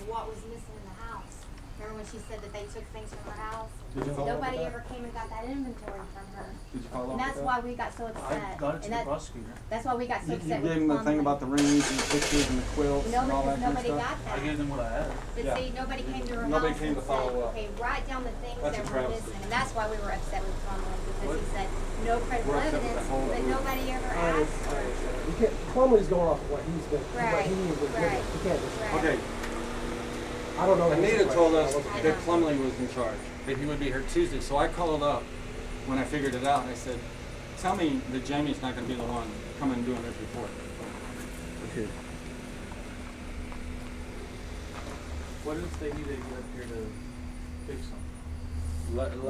what was missing in the house. Remember when she said that they took things from her house? Did you follow up Nobody with that? ever came and got that inventory from her. Did you follow And up that's with why that? we got so upset. I got it to And the prosecutor. that's why we got so You upset gave with him the thing Plumlee. about the rings and the pictures and the quilts No, and all because that kind of nobody stuff? got that. I gave them what I had. But Yeah. see, nobody came to her Nobody house came to and follow said, up. okay, write down the things That's that a were travesty. missing. And that's why we were upset with Plumlee, because he What? said, no credible We're upset with evidence, the whole but group. nobody ever I asked understand. her. You can't, Plumlee's going off of what he's been, what Right, he was right, given. You can't just, right. Okay, I don't know. the Anita answer told to us that. I that know. Plumlee was in charge, that he would be here Tuesday. So I called up when I figured it out and I said, tell me that Jamie's not going to be the one coming and doing this report. Okay. What if they need to get up here to fix something?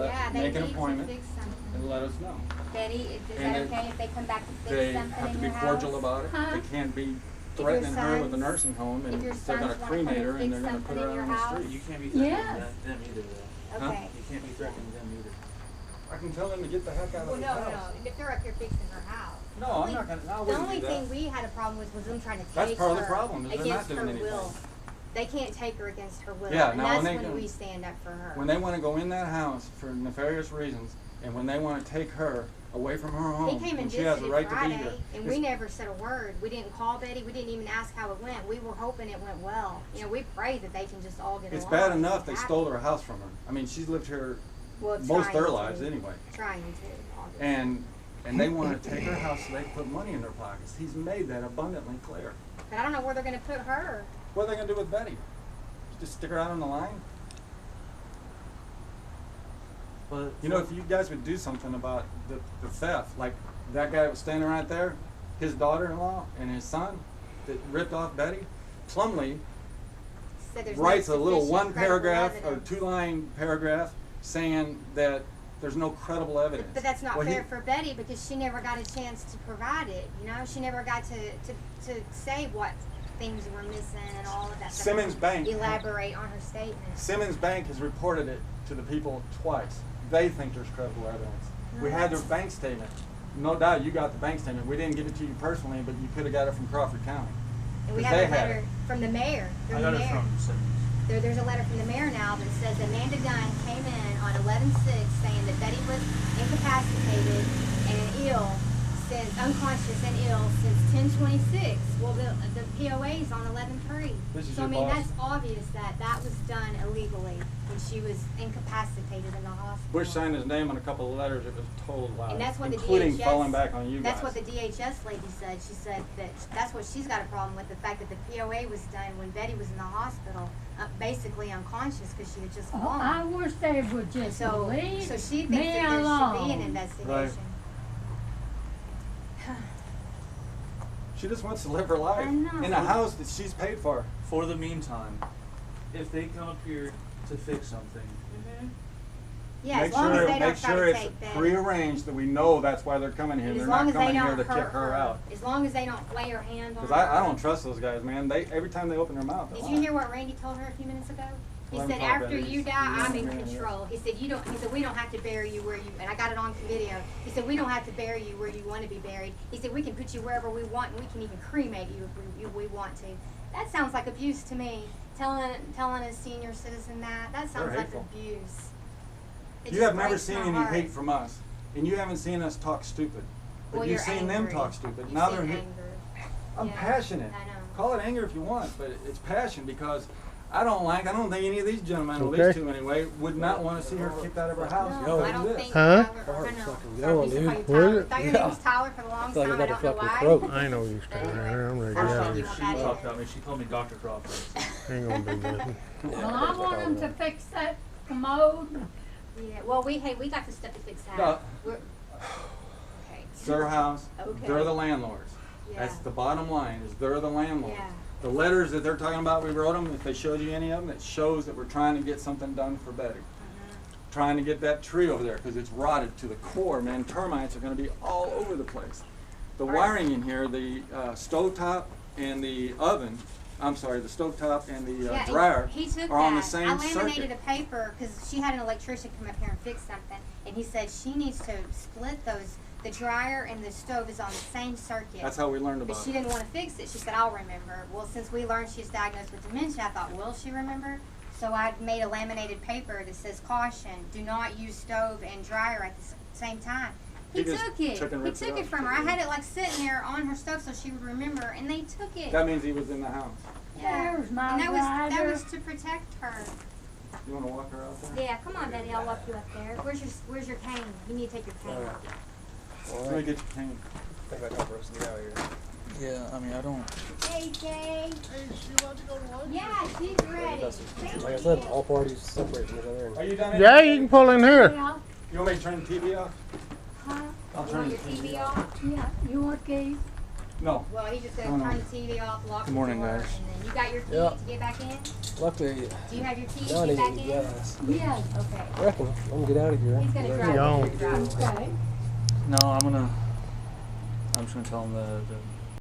Yeah, they Make an need to appointment fix something. and let us know. Betty, is And that it- okay if they come back to fix They something have to in be your cordial house? about it. Huh? They can't be your threatening her with a sons- nursing home and if your they're going to sons wanna cremate come her and and they're fix going to put her something in on your the house? street. You can't be threatening Yes. them either, though. Okay. You can't be threatening them either. I can tell them to get the heck out Well, of the no, house. if they're up here fixing her house. No, The I'm only- not gonna- I The wouldn't only do that. thing we had a problem with was them trying to take That's part of the her problem, is they're not against doing her anything. will. They can't take her against her will. Yeah, And now that's when they when go- we stand up for her. When they want to go in that house for nefarious reasons, and when they want to take her away from her home, He came when and she has visited a right Friday, to be here. and we never said a word. We didn't call Betty. We didn't even ask how it went. We were hoping it went well. You know, we pray that they can just all get It's along. bad and enough be they happy. stole her house from her. I mean, she's lived here Well, most of their trying lives to. anyway. Trying to, obviously. And they want to take her house so they can put money in their pockets. He's made that abundantly clear. But I don't know where they're going to put her. What are they going to do with Betty? Just stick her out on the line? But You know, if you guys would do something about the theft, like that guy that was standing right there, his daughter-in-law and his son that ripped off Betty, Plumlee Said there's no writes a little sufficient one credible paragraph or evidence. two-line paragraph saying that there's no credible evidence. But that's not Well, he- fair for Betty because she never got a chance to provide it. You know, she never got to say what things were missing and all of that. stuff. Simmons Bank. Elaborate on her statement. Simmons Bank has reported it to the people twice. They think there's credible evidence. We had their bank statement. No doubt you got the bank statement. We didn't give it to you personally, but you could have got it from Crawford County. And we 'Cause have they a had letter it. from the mayor. I got it from Simmons. There's a letter from the mayor now that says Amanda Gunn came in on 11/6 saying that Betty was incapacitated and ill since unconscious and ill since 10/26. Well, the POA is on 11/3. This is So I your mean boss? that's obvious that that was done illegally when she was incapacitated in the hospital. Bush signed his name on a couple of letters. It was total lies, And that's what the including DHS, falling back on you that's guys. what the DHS lady said. She said that that's what she's got a problem with, the fact that the POA was done when Betty was in the hospital, basically unconscious because she had just Oh, fallen. I wish they would And just so leave she thinks me that there should be an alone. investigation. She just wants to live her life I know. in a house that she's paid for. For the meantime, if they come up here to fix something, Yeah, Make as long as they make don't try sure to it's take Betty. prearranged that we know that's why they're coming here. And They're as long not as they coming here don't to kick hurt her out. As long as they don't lay her hands on Because her. I don't trust those guys, man. They every time they open their mouth. they Did lie. you hear what Randy told her a few minutes ago? He Let me said, talk about after it. you die, I'm in Yeah, yeah. control. He said, he said, we don't have to bury you where you, and I got it on video. He said, we don't have to bury you where you want to be buried. He said, we can put you wherever we want, and we can even cremate you if we want to. That sounds like abuse to me. Telling a senior citizen that sounds like hateful. abuse. It You just have never breaks seen my any heart. hate from us, and you haven't seen us talk stupid. But Well, you've you're seen them angry. talk stupid. You Now seem they're here. angry. I'm Yeah, passionate. I know. Call it anger if you want, but it's passion because I don't think any of these gentlemen, or Okay. these two anyway, would not want to see her kicked out of her house. No, because I of don't this. think Huh? Tyler, My or heart's no, fucking sorry, going, we used to dude. call you Tyler. What? I thought your Yeah. name was Tyler for the longest Thought you time. I got a don't know fucking why. throat. I know you start there. I'm ready. I don't Yeah, think you she want that talked either. about me. She called me Dr. Crawford. ain't gonna do nothing. Well, I want them to fix that commode. Yeah, well, we got the stuff to fix that. No. We're, okay. It's their house. Okay. They're the landlords. Yeah. That's the bottom line. Is they're the landlords. Yeah. The letters that they're talking about, we wrote them. If they showed you any of them, it shows that we're trying to get something done for Betty. Trying to get that tree over there because it's rotted to the core, man. Termites are going to be all over the place. The wiring in here, the stovetop and the oven, I'm sorry, the stovetop and the Yeah, dryer he took are on the that. same I laminated circuit. a paper because she had an electrician come up here and fix something, and he said she needs to split those the dryer and the stove is on the same circuit. That's how we learned But about she it. didn't want to fix it. She said, I'll remember. Well, since we learned she's diagnosed with dementia, I thought, will she remember? So I made a laminated paper that says, caution, do not use stove and dryer at the same time. He He just took it. took and He ripped it took it up. from her. I had it like sitting there on her stove so she would remember, and they took it. That means he was in the house. Yeah. There's my And that rider. was to protect her. You want to walk her out there? Yeah, come on, Betty. I'll walk you up there. Where's your cane? You need to take your cane. All right. Let me get your cane. I think I got for us to get out of here. Yeah, I mean, I don't. Hey, Jay. Hey, she allowed to go to lunch? Yeah, she's ready. Thank Like I you. said, all parties separate from each other. Are you done? Yeah, you can pull in here. Yeah, You want me to turn the TV off? huh? I'll You turn want the your TV TV off. off? Yeah, you want keys? No. Well, he just said Oh, no. turn the TV off, lock Good morning, the door, guys. and then you got your key Yeah. to get back in? Luckily, Do you have your key now I to need get to back in? yes. Yes. Okay. I reckon I'm gonna get out of here. He's gonna drive. Gone. He's gonna drive. Okay. No, I'm just gonna tell him the